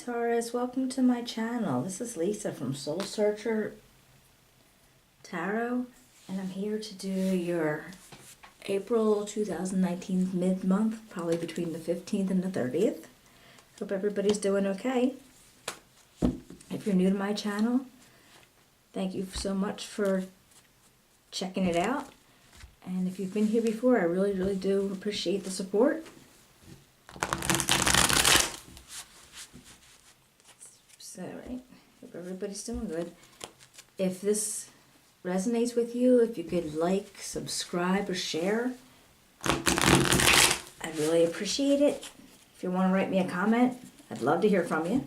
Taurus, welcome to my channel. This is Lisa from Soul Searcher Tarot, and I'm here to do your April 2019 mid-month, probably between the 15th and the 30th. Hope everybody's doing okay. If you're new to my channel, thank you so much for checking it out. And if you've been here before, I really do appreciate the support. So, right, hope everybody's doing good. If this resonates with you, if you could like, subscribe, or share, I'd really appreciate it. If you want to write me a comment, I'd love to hear from you.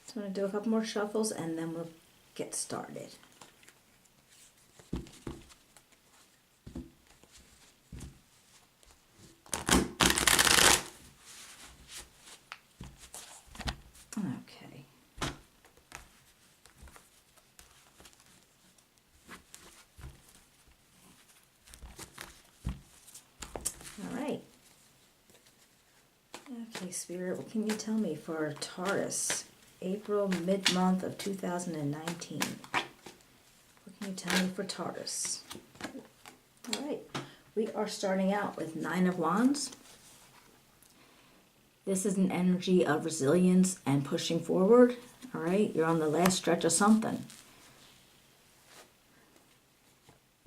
So I'm going to do a couple more shuffles and then we'll get started. Okay. All right. Okay, Spirit, what can you tell me for Taurus, April mid-month of 2019? What can you tell me for Taurus? All right. We are starting out with Nine of Wands. This is an energy of resilience and pushing forward. All right, you're on the last stretch of something.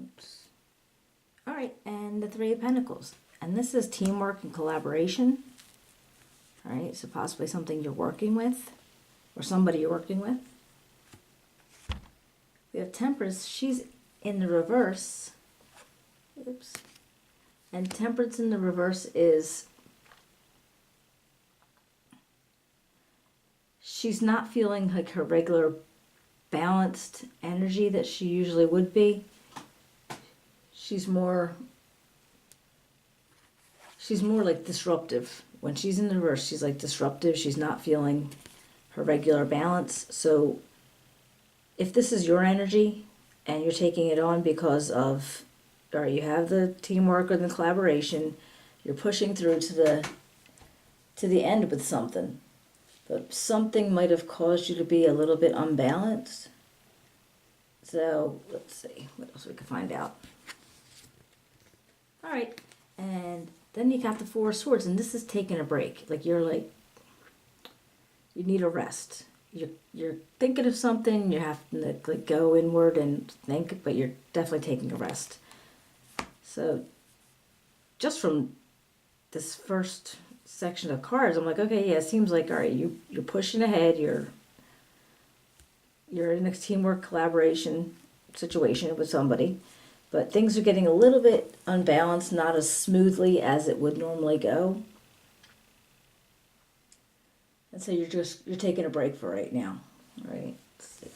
Oops. All right, and the Three of Pentacles. And this is teamwork and collaboration. All right, so possibly something you're working with or somebody you're working with. We have Temperance. She's in the reverse. Oops. And Temperance in the reverse is she's not feeling like her regular balanced energy that she usually would be. She's more like disruptive. When she's in the reverse, she's like disruptive. She's not feeling her regular balance. So if this is your energy and you're taking it on because of, or you have the teamwork or the collaboration, you're pushing through to the end with something. But something might have caused you to be a little bit unbalanced. So let's see what else we can find out. All right, and then you got the Four of Swords, and this is taking a break. You need a rest. You're thinking of something. You have to like go inward and think, but you're definitely taking a rest. So just from this first section of cards, I'm like, okay, yeah, it seems like, all right, you're pushing ahead, you're in a teamwork collaboration situation with somebody, but things are getting a little bit unbalanced, not as smoothly as it would normally go. And so you're taking a break for right now. All right, let's see.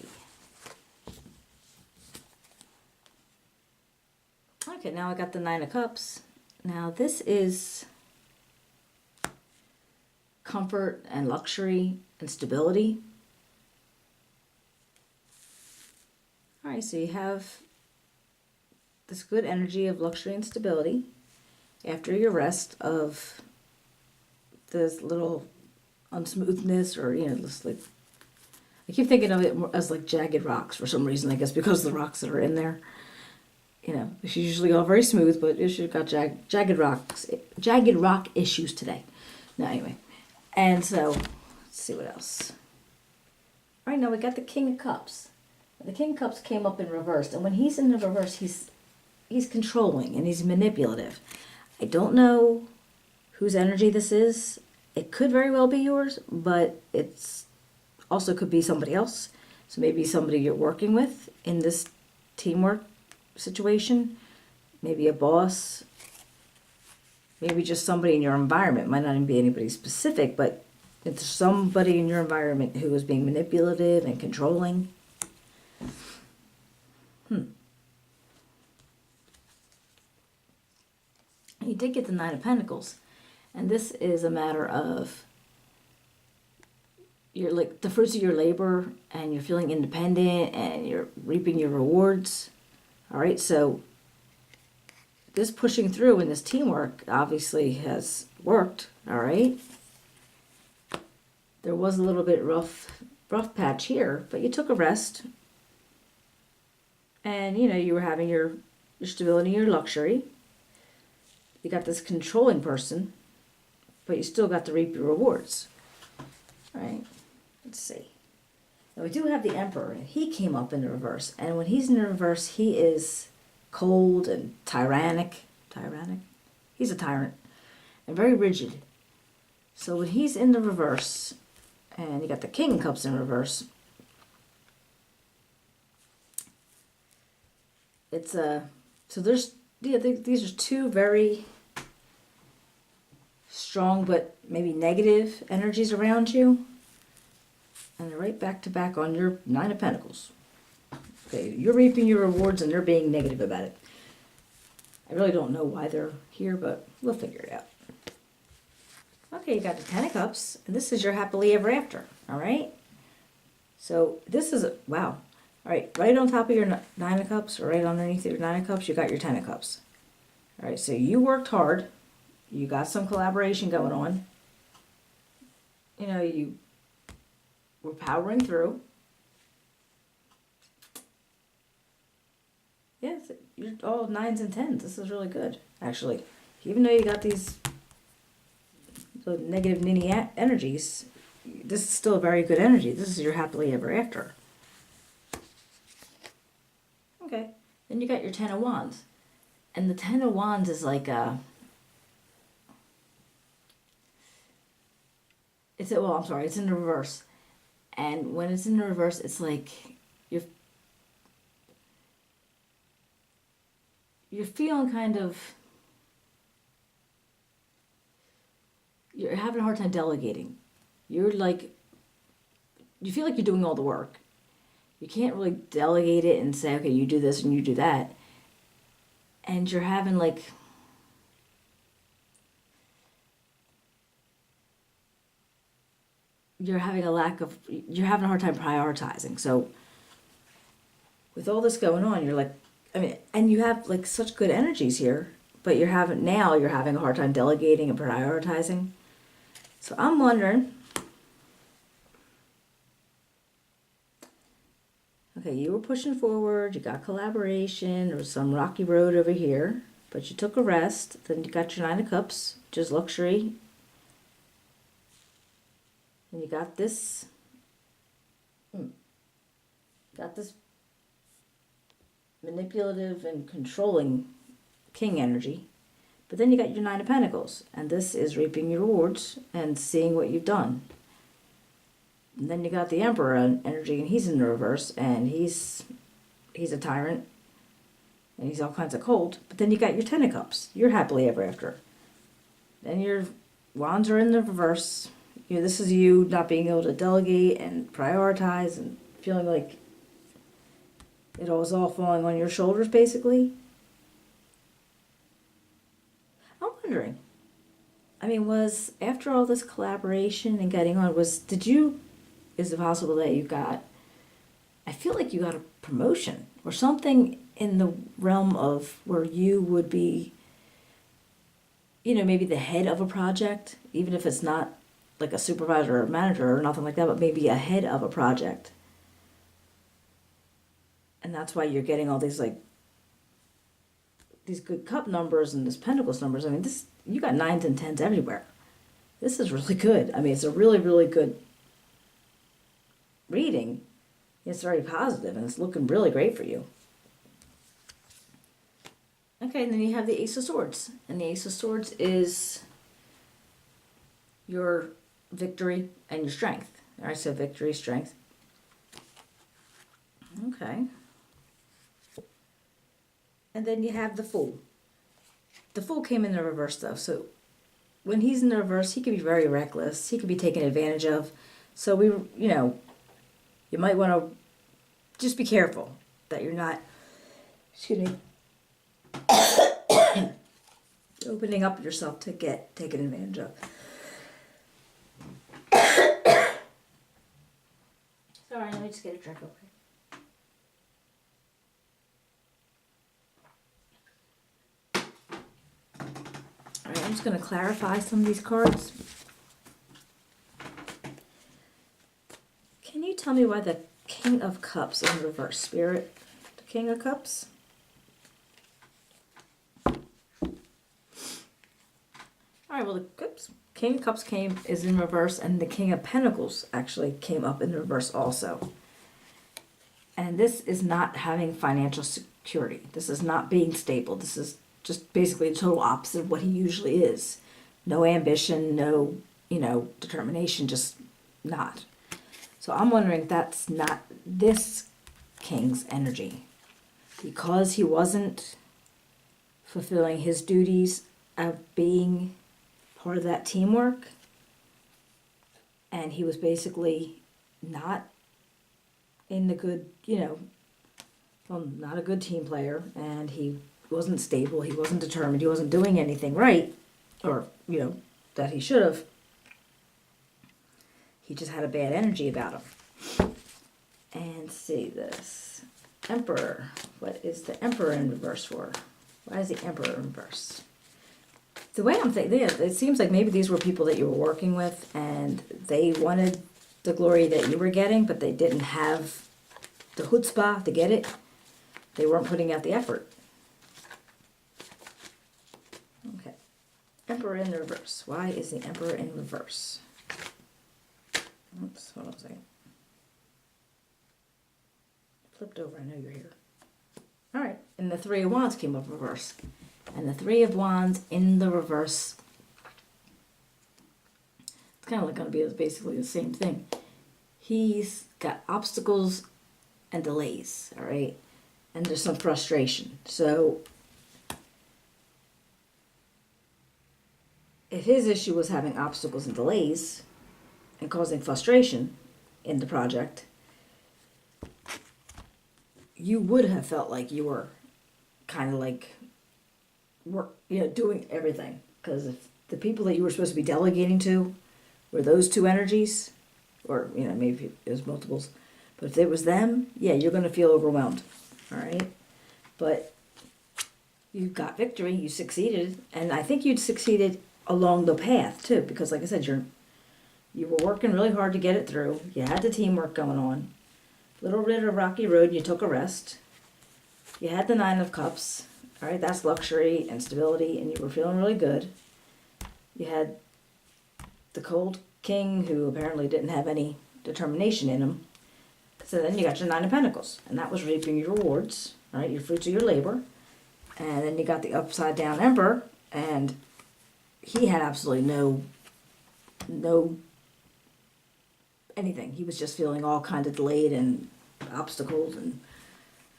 Okay, now I got the Nine of Cups. Now this is comfort and luxury and stability. All right, so you have this good energy of luxury and stability after your rest of this little unsmoothness, or just like, I keep thinking of it as like jagged rocks for some reason, I guess because of the rocks that are in there. She's usually all very smooth, but she's got jagged rock issues today. No, anyway. And so, let's see what else. All right, now we got the King of Cups. The King of Cups came up in reverse, and when he's in the reverse, he's controlling and he's manipulative. I don't know whose energy this is. It could very well be yours, but it's also could be somebody else. So maybe somebody you're working with in this teamwork situation, maybe a boss, maybe just somebody in your environment. Might not even be anybody specific, but it's somebody in your environment who is being manipulative and controlling. You did get the Nine of Pentacles, and this is a matter of you're like the fruits of your labor, and you're feeling independent, and you're reaping your rewards. All right, so this pushing through and this teamwork obviously has worked, all right? There was a little bit rough patch here, but you took a rest. And, you know, you were having your stability, your luxury. You got this controlling person, but you still got to reap your rewards. All right, let's see. Now we do have the Emperor. He came up in the reverse. And when he's in the reverse, he is cold and tyrannic. Tyrannic? He's a tyrant. And very rigid. So when he's in the reverse, and you got the King of Cups in reverse, it's so there's, yeah, these are two very strong but maybe negative energies around you. And they're right back to back on your Nine of Pentacles. Okay, you're reaping your rewards and they're being negative about it. I really don't know why they're here, but we'll figure it out. Okay, you got the Ten of Cups, and this is your happily ever after, all right? So this is, wow. All right on top of your Nine of Cups, or right underneath your Nine of Cups, you got your Ten of Cups. All right, so you worked hard. You got some collaboration going on. You know, you were powering through. Yes, you're all 9s and 10s. This is really good, actually. Even though you got these negative ninny energies, this is still a very good energy. This is your happily ever after. Okay, then you got your Ten of Wands. And the Ten of Wands is like it's in the reverse. And when it's in the reverse, it's like you're feeling kind of, you're having a hard time delegating. You're like, you feel like you're doing all the work. You can't really delegate it and say, okay, you do this and you do that. And you're having like, you're having a hard time prioritizing. So with all this going on, you're like, I mean, and you have like such good energies here, but you're having a hard time delegating and prioritizing. So I'm wondering, okay, you were pushing forward, you got collaboration, there was some rocky road over here, but you took a rest, then you got your Nine of Cups, which is luxury, and you got this, manipulative and controlling King energy. But then you got your Nine of Pentacles, and this is reaping your rewards and seeing what you've done. And then you got the Emperor energy, and he's in the reverse, and he's a tyrant, and he's all kinds of cold. But then you got your Ten of Cups. You're happily ever after. Then your Wands are in the reverse. You know, this is you not being able to delegate and prioritize and feeling like it was all falling on your shoulders, basically. I'm wondering, I mean, was after all this collaboration and getting on, is it possible that I feel like you got a promotion or something in the realm of where you would be, you know, maybe the head of a project, even if it's not like a supervisor or manager or nothing like that, but maybe a head of a project. And that's why you're getting all these like these good cup numbers and this pentacles numbers. I mean, you got 9s and 10s everywhere. This is really good. I mean, it's a really, really good reading. It's very positive and it's looking really great for you. Okay, and then you have the Ace of Swords. And the Ace of Swords is your victory and your strength. All right, so victory, strength. Okay. And then you have the Fool. The Fool came in the reverse though. So when he's in the reverse, he could be very reckless. He could be taken advantage of. So you might want to just be careful that you're not, opening up yourself to get taken advantage of. Sorry, let me just get a drink, okay? just going to clarify some of these cards. Can you tell me why the King of Cups in reverse, Spirit? The King of Cups? All right, well, the King of Cups is in reverse, and the King of Pentacles actually came up in reverse also. And this is not having financial security. This is not being stable. This is just basically a total opposite of what he usually is. No ambition, no, determination, just not. So I'm wondering if that's not this King's energy. Because he wasn't fulfilling his duties of being part of that teamwork, and he was basically not in the good, not a good team player, and he wasn't stable, he wasn't determined, he wasn't doing anything right, or, that he should have. He just had a bad energy about him. And see this. Emperor. What is the Emperor in reverse for? Why is the Emperor in reverse? The way I'm thinking, it seems like maybe these were people that you were working with, and they wanted the glory that you were getting, but they didn't have the chutzpah to get it. They weren't putting out the effort. Okay. Emperor in reverse. Why is the Emperor in reverse? Oops, hold on a second. Flipped over, I know you're here. Alright, and the Three of Wands came up reverse. And the Three of Wands in the reverse, it's kind of like going to be basically the same thing. He's got obstacles and delays, alright? And there's some frustration. So, if his issue was having obstacles and delays and causing frustration in the project, you would have felt like you were kind of like, doing everything. Because if the people that you were supposed to be delegating to were those two energies, or, maybe it was multiples, but if it was them, yeah, you're going to feel overwhelmed, all right? But you got victory, you succeeded, and I think you'd succeeded along the path, too, because like I said, you were working really hard to get it through. You had the teamwork going on. Little bit of rocky road, you took a rest. You had the Nine of Cups. All right, that's luxury and stability, and you were feeling really good. You had the Cold King, who apparently didn't have any determination in him. So then you got your Nine of Pentacles, and that was reaping your rewards, right? Your fruits of your labor. And then you got the upside down Emperor, and he had absolutely no anything. He was just feeling all kind of delayed and obstacles, and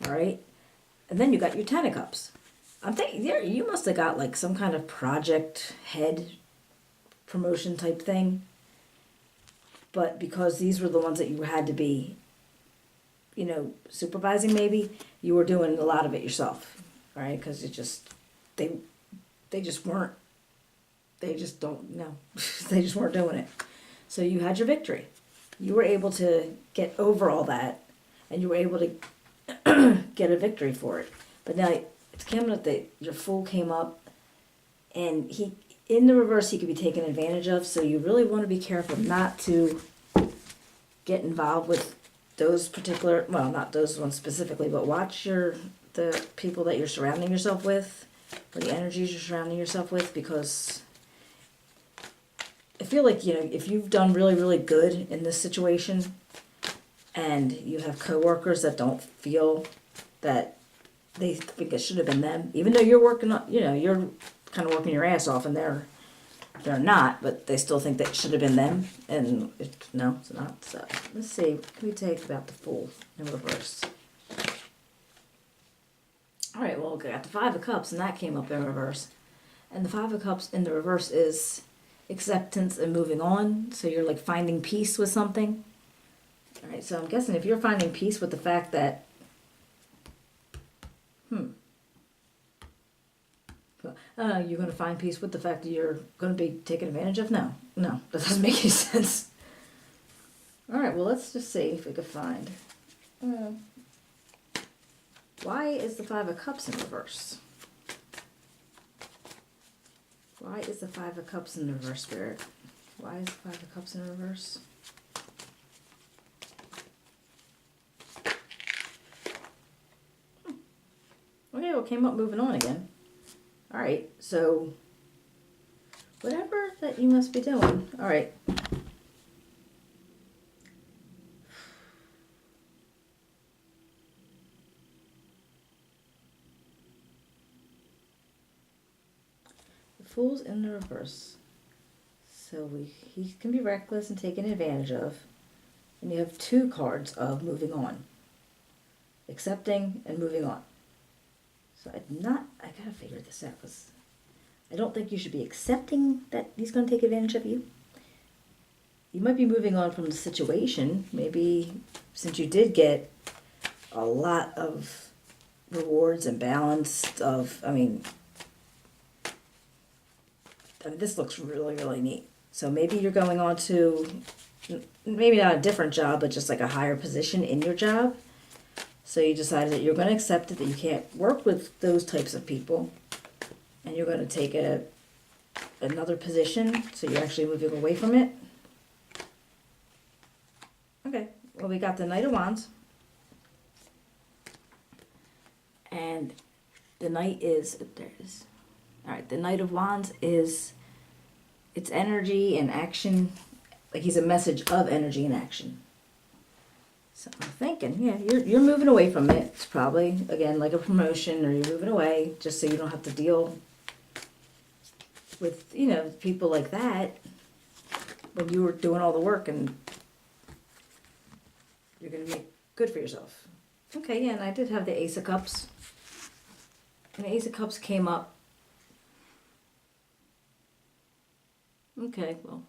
all right. And then you got your Ten of Cups. I'm thinking you must have got like some kind of project head promotion type thing. But because these were the ones that you had to be, supervising, maybe you were doing a lot of it yourself, all right? Because they just weren't. They just don't know. They just weren't doing it. So you had your victory. You were able to get over all that, and you were able to get a victory for it. But now it's coming up that your Fool came up, and in the reverse he could be taken advantage of. So you really want to be careful not to get involved with those particular, well, not those ones specifically, but watch the people that you're surrounding yourself with, or the energies you're surrounding yourself with, because I feel like, if you've done really, really good in this situation, and you have coworkers that don't feel that they think it should have been them, even though you're working on, you're kind of working your ass off, and they're not, but they still think that it should have been them, and no, it's not. So let's see. What can we take about the Fool in reverse? All right. Well, we got the Five of Cups, and that came up in reverse, and the Five of Cups in the reverse is acceptance and moving on. So you're like finding peace with something. All right. So I'm guessing if you're finding peace with the fact that, you're going to find peace with the fact that you're going to be taken advantage of? No, that doesn't make any sense. All right, well, let's just see if we can find. Why is the Five of Cups in reverse? Why is the Five of Cups in reverse, Spirit? Why is the Five of Cups in reverse? Okay, well, it came up moving on again. Alright, so whatever that you must be doing. Alright. The Fool's in the reverse. So he can be reckless and taken advantage of. And you have two cards of moving on. Accepting and moving on. So I gotta figure this out, because I don't think you should be accepting that he's going to take advantage of you. You might be moving on from the situation. Maybe since you did get a lot of rewards and balance of, I mean, this looks really, really neat. So maybe you're going on to, maybe not a different job, but just like a higher position in your job. So you decided that you're going to accept it, that you can't work with those types of people. And you're going to take another position, so you're actually moving away from it. Okay, well, we got the Knight of Wands. And the Knight is, there it is. Alright, the Knight of Wands is, it's energy and action. Like he's a message of energy and action. So I'm thinking, yeah, you're moving away from it. It's probably, again, like a promotion, or you're moving away just so you don't have to deal with, you know, people like that when you were doing all the work, and you're going to make good for yourself. Okay, yeah, and I did have the Ace of Cups. And the Ace of Cups came up. Okay, well,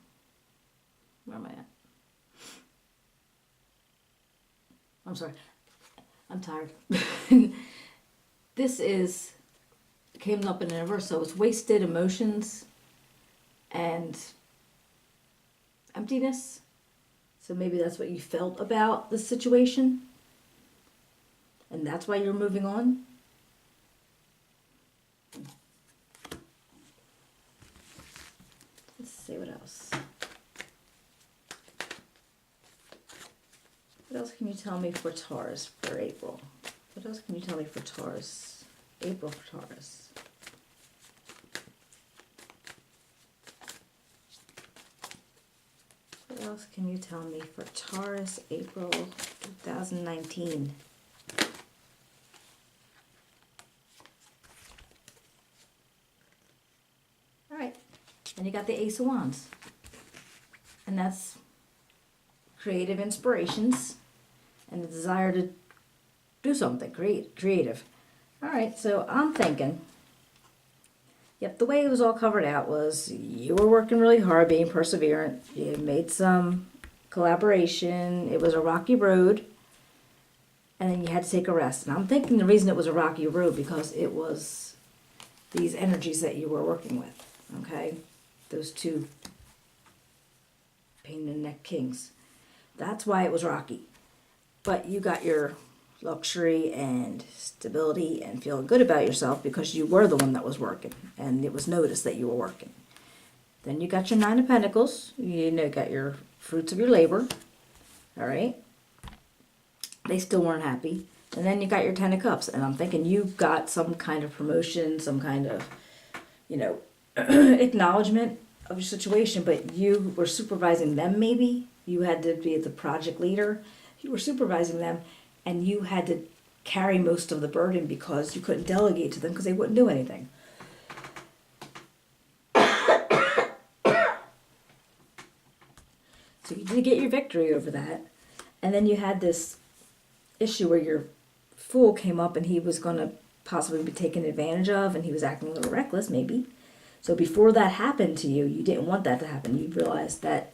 where am I at? I'm sorry. I'm tired. This came up in the reverse, so it's wasted emotions and emptiness. So maybe that's what you felt about the situation. And that's why you're moving on. Let's see what else. What else can you tell me for Taurus for April? What else can you tell me for Taurus? April for Taurus. What else can you tell me for Taurus, April 2019? All right, and you got the Ace of Wands. And that's creative inspirations and the desire to do something creative. All right, so I'm thinking, yep, the way it was all covered out was you were working really hard, being perseverant. You made some collaboration. It was a rocky road, and then you had to take a rest. And I'm thinking the reason it was a rocky road because it was these energies that you were working with, okay? Those two pain in the neck kings. That's why it was rocky. But you got your luxury and stability and feeling good about yourself because you were the one that was working, and it was noticed that you were working. Then you got your Nine of Pentacles. You know, got your fruits of your labor. All right. They still weren't happy. And then you got your Ten of Cups, and I'm thinking you got some kind of promotion, some kind of, you know, acknowledgement of your situation, but you were supervising them maybe. You had to be the project leader. You were supervising them, and you had to carry most of the burden because you couldn't delegate to them because they wouldn't do anything. So you did get your victory over that. And then you had this issue where your Fool came up and he was going to possibly be taken advantage of, and he was acting a little reckless maybe. So before that happened to you, you didn't want that to happen. You realized that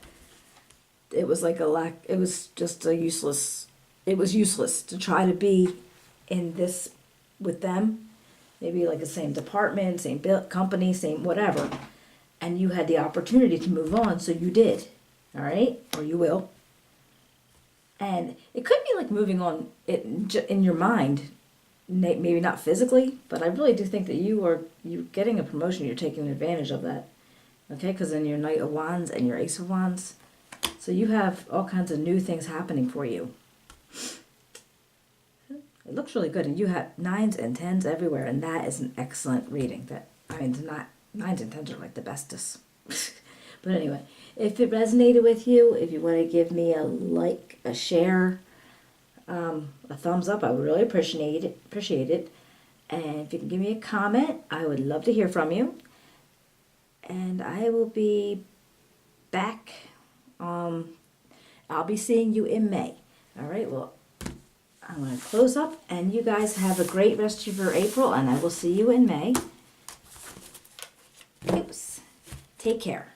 it was like it was just it was useless to try to be in this with them. Maybe like the same department, same company, same whatever. And you had the opportunity to move on, so you did. All right? Or you will. And it could be like moving on in your mind. maybe not physically, but I really do think that you're getting a promotion. You're taking advantage of that. Okay, because then your Knight of Wands and your Ace of Wands. So you have all kinds of new things happening for you. It looks really good, and you have 9s and 10s everywhere, and that is an excellent reading. That, I mean, 9s and 10s are like the bestest. But anyway, if it resonated with you, if you want to give me a like, a share, a thumbs up, I would really appreciate it. And if you can give me a comment, I would love to hear from you. And I will be back. I'll be seeing you in May. All right, well, I'm going to close up, and you guys have a great rest of your April, and I will see you in May. Oops. Take care.